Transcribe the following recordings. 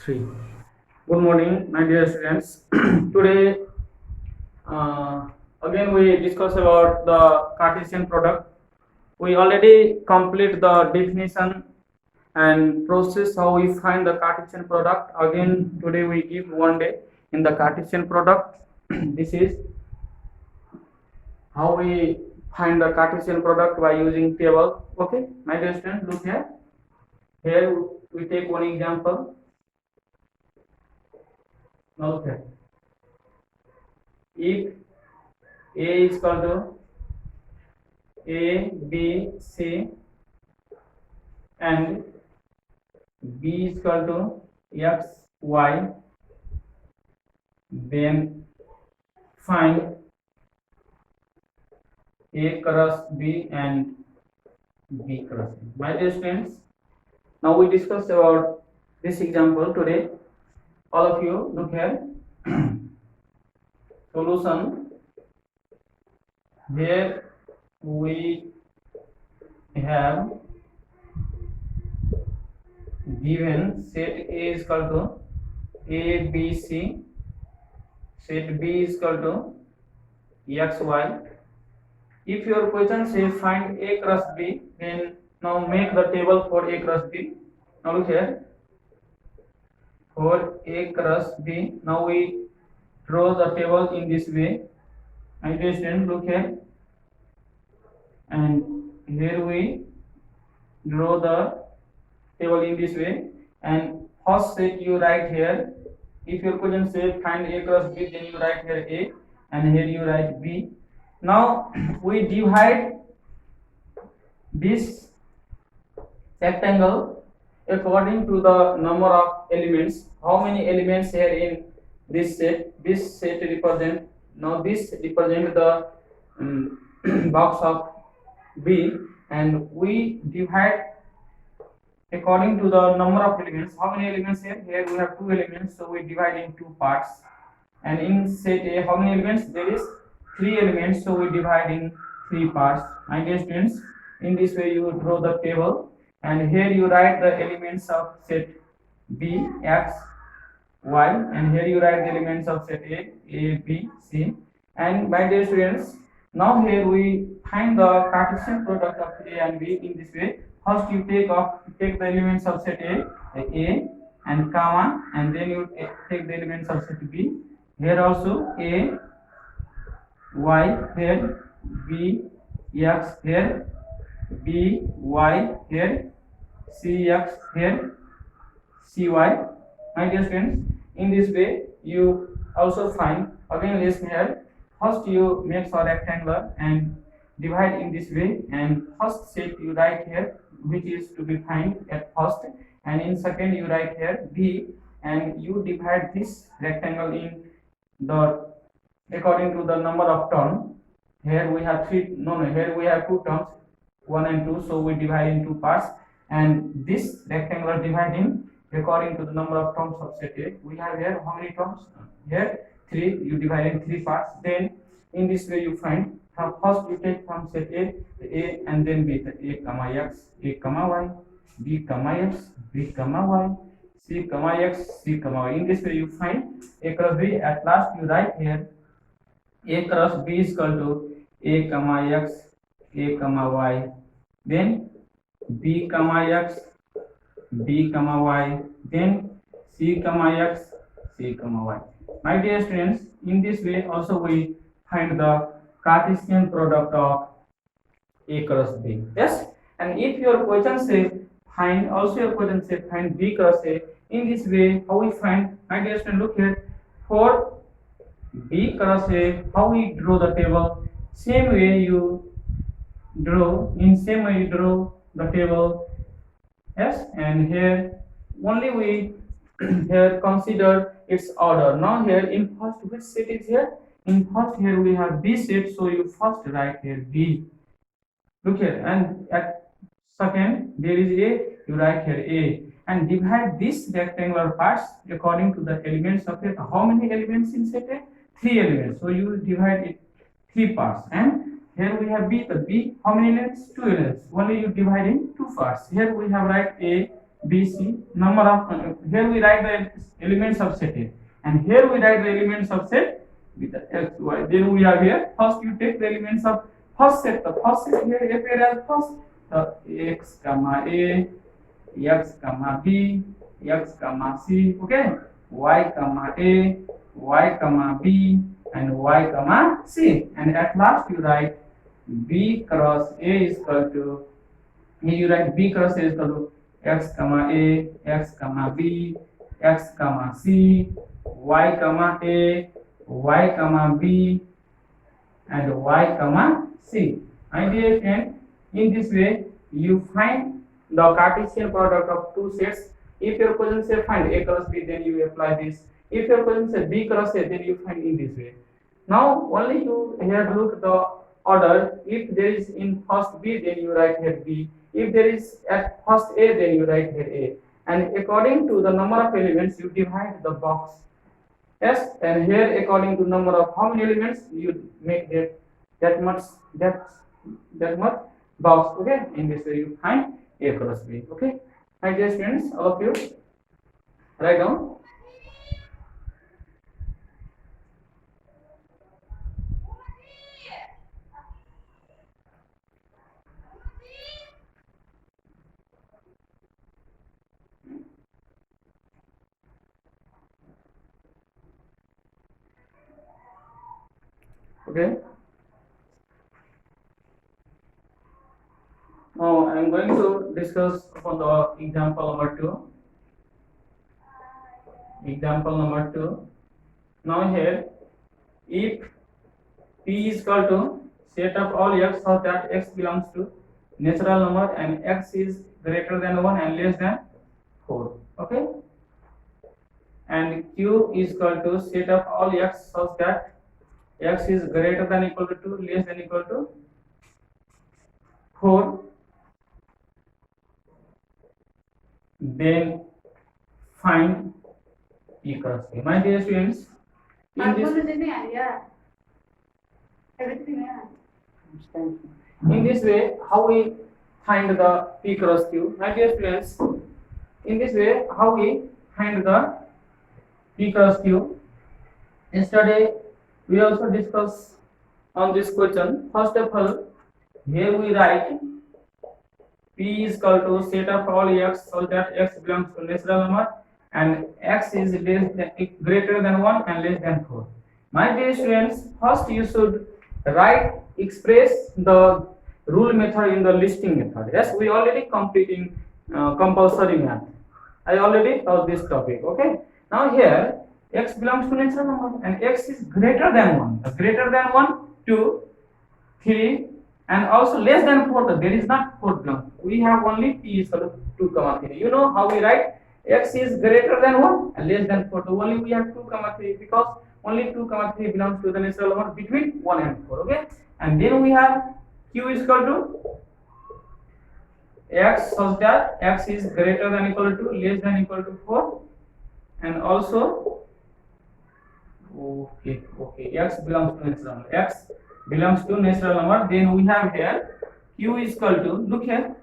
3. Good morning, my dear students. Today, again we discuss about the Cartesian product. We already complete the definition and process how we find the Cartesian product. Again, today we give one day in the Cartesian product. This is how we find the Cartesian product by using table. Okay, my dear students, look here. Here we take one example. Now look here. If A is equal to A, B, C and B is equal to X, Y, then find A cross B and B cross B. My dear students, now we discuss about this example today. All of you look here. Solution. Here we have given set A is equal to A, B, C, set B is equal to X, Y. If your question says find A cross B, then now make the table for A cross B. Now look here. For A cross B, now we draw the table in this way. I just look here, and here we draw the table in this way. And first set you write here. If your question says find A cross B, then you write here A, and here you write B. Now we divide this rectangle according to the number of elements. How many elements here in this set? This set represent, now this represent the box of B, and we divide according to the number of elements. How many elements here? Here we have 2 elements, so we divide in 2 parts. And in set A, how many elements? There is 3 elements, so we divide in 3 parts. My dear students, in this way you draw the table, and here you write the elements of set B, X, Y, and here you write the elements of set A, B, C. And my dear students, now here we find the Cartesian product of A and B in this way. First you take the elements of set A and comma, and then you take the elements of set B. Here also A, Y, here B, X, here B, Y, here C, X, here C, Y. My dear students, in this way you also find, again listen here. First you make a rectangle and divide in this way, and first set you write here which is to be find at first, and in second you write here B, and you divide this rectangle in the according to the number of terms. Here we have here we have 2 terms, 1 and 2, so we divide in 2 parts, and this rectangular divide in according to the number of terms of set A. We have here how many terms? Here 3, you divide in 3 parts. Then in this way you find, first you take from set A and then B, A comma X, A comma Y, B comma X, B comma Y, C comma X, C comma Y. In this way you find A cross B. At last you write here A cross B is equal to A comma X, A comma Y, then B comma X, B comma Y, then C comma X, C comma Y. My dear students, in this way also we find the Cartesian product of A cross B. Yes, and if your question says find, also your question says find B cross A. In this way, how we find? My dear student, look here. For B cross A, how we draw the table? Same way you draw. In same way you draw the table. Yes, and here only we here consider its order. Now here in first, which set is here? In first here we have B set, so you first write here B. Look here, and at second there is A, you write here A, and divide this rectangular parts according to the elements of it. How many elements in set A? 3 elements, so you divide it 3 parts. And here we have B, the B, how many elements? 2 elements, only you divide in 2 parts. Here we have write A B, C. Number of here we write the elements of set A, and here we write the elements of set B, the X, Y. Then we have here first you take the elements of first set. The first set here appear as first X comma A, X comma B, X comma C. Okay, Y comma A, Y comma B, and Y comma C. And at last you write B cross A is equal to, here you write B cross A is equal to X comma A, X comma B, X comma C, Y comma A, Y comma B, and Y comma C. My dear friend, in this way you find the Cartesian product of two sets. If your question say find A cross B, then you apply this. If your question say B cross A, then you find in this way. Now only you here look the order. If there is in first B, then you write here B. If there is at first A, then you write here A. And according to the number of elements, you divide the box. Yes, and here according to number of how many elements you make that much box. Okay, in this way you find A cross B. Okay, my dear students, all of you write down. Okay. Now I am going to discuss upon the example number 2. Example number 2. Now here, if P is equal to set of all x such that x belongs to natural number and x is greater than 1 and less than 4. Okay. And Q is equal to set of all x such that x is greater than equal to 2, less than equal to 4, then find P cross Q. My dear students, in this way, how we find the P cross Q? My dear students, in this way, how we find the P cross Q? Yesterday, we also discuss on this question. First of all, here we write P is equal to set of all x so that x belongs to natural number and x is greater than 1 and less than 4. My dear students, first you should express the rule method in the listing method. Yes, we already completing compulsory math. I already taught this topic. Okay. Now here x belongs to natural number and x is greater than 1. Greater than 1, 2, 3, and also less than 4. There is not 4 belongs. We have only P is equal to 2, 3. You know how we write? X is greater than 1 and less than 4. So only we have 2, 3 because only 2, 3 belongs to the natural number between 1 and 4. Okay. And then we have Q is equal to x such that x is greater than equal to less than equal to 4 and also x belongs to natural number. X belongs to natural number. Then we have here Q is equal to, look here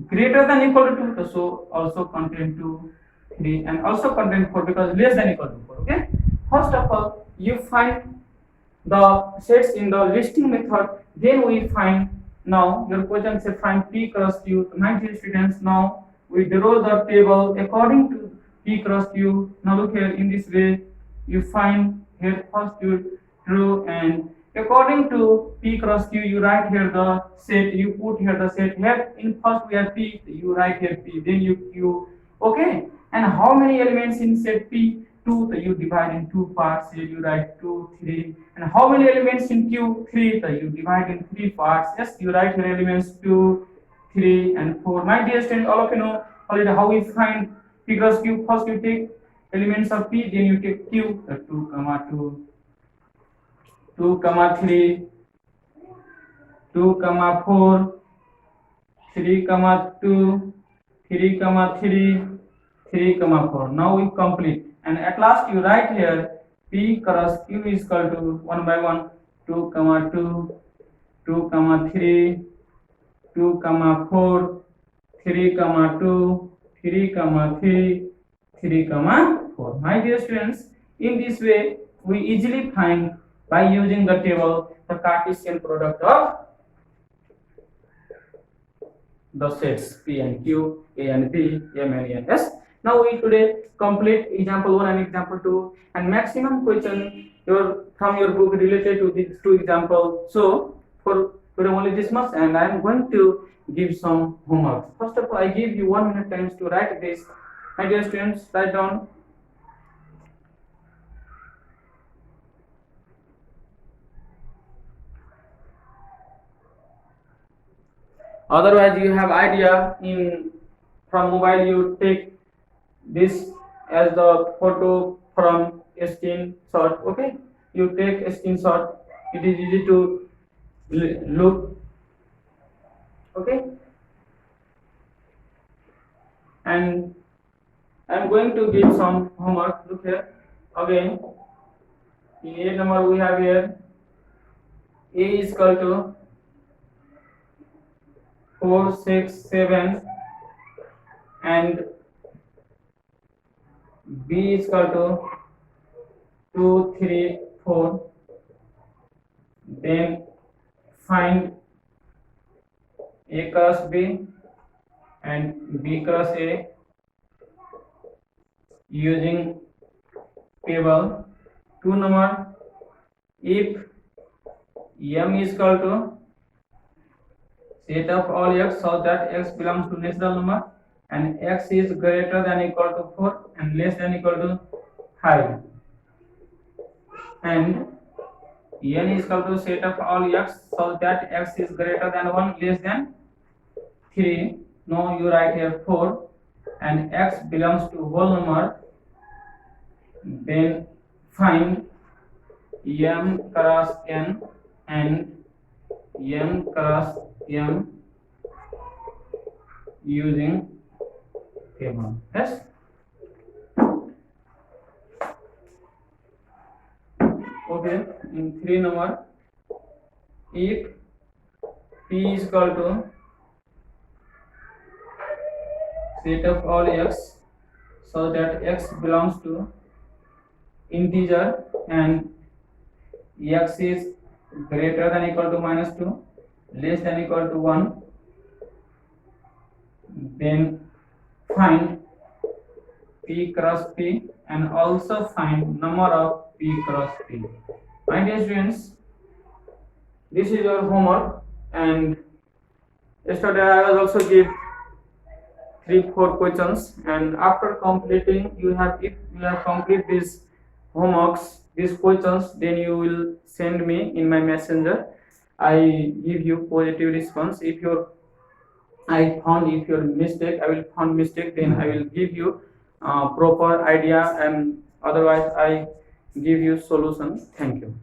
greater than equal to 2, so also contain 2, 3 and also contain 4 because less than equal to 4. Okay. First of all, you find the sets in the listing method. Then we find, now your question say find P cross Q. My dear students, now we draw the table according to P cross Q. Now look here, in this way you find here first you draw, and according to P cross Q you write here the set, you put here the set. Here in first we have P, you write here P, then you Q. Okay. And how many elements in set P? 2, so you divide in 2 parts. Here you write 2, 3. And how many elements in Q? 3, so you divide in 3 parts. Yes, you write here elements 2, 3 and 4. My dear students, all of you know already how we find P cross Q. First you take elements of P, then you take Q. 2, 2, 2, 3, 2, 4, 3, 2, 3, 3, 3, 4. Now we complete. And at last you write here P cross Q is equal to 1 by 1, 2, 2, 2, 3, 2, 4, 3, 2, 3, 3, 3, 4. My dear students, in this way we easily find by using the table the Cartesian product of the sets P and Q, A and P, M and N, S. Now we today complete example 1 and example 2 and maximum question from your book related to these two examples. So for only this much, and I am going to give some homework. First of all, I give you 1 minute time to write this. My dear students, write down. Otherwise, you have idea from mobile. You take this as the photo from a screenshot. Okay, you take a screenshot. It is easy to look. Okay, and I'm going to give some homework. Look here again. In A number we have here A is equal to 4, 6, 7 and B is equal to 2, 3, 4. Then find A cross B and B cross A using table. 2 number, if M is equal to set of all x such that x belongs to natural number and x is greater than equal to 4 and less than equal to 5, and N is equal to set of all x such that x is greater than 1 less than 3. Now you write here 4 and x belongs to whole number. Then find M cross N and M cross M using table. Yes. Okay. In 3 number, if P is equal to set of all x so that x belongs to integer and x is greater than equal to -2 less than equal to 1, then find P cross P and also find number of P cross P. My dear students, this is your homework, and yesterday I was also give 3-4 questions, and after completing if you have complete these homeworks, these questions, then you will send me in my messenger. I give you positive response. If your mistake, I will find mistake, then I will give you proper idea, and otherwise I give you solution. Thank you.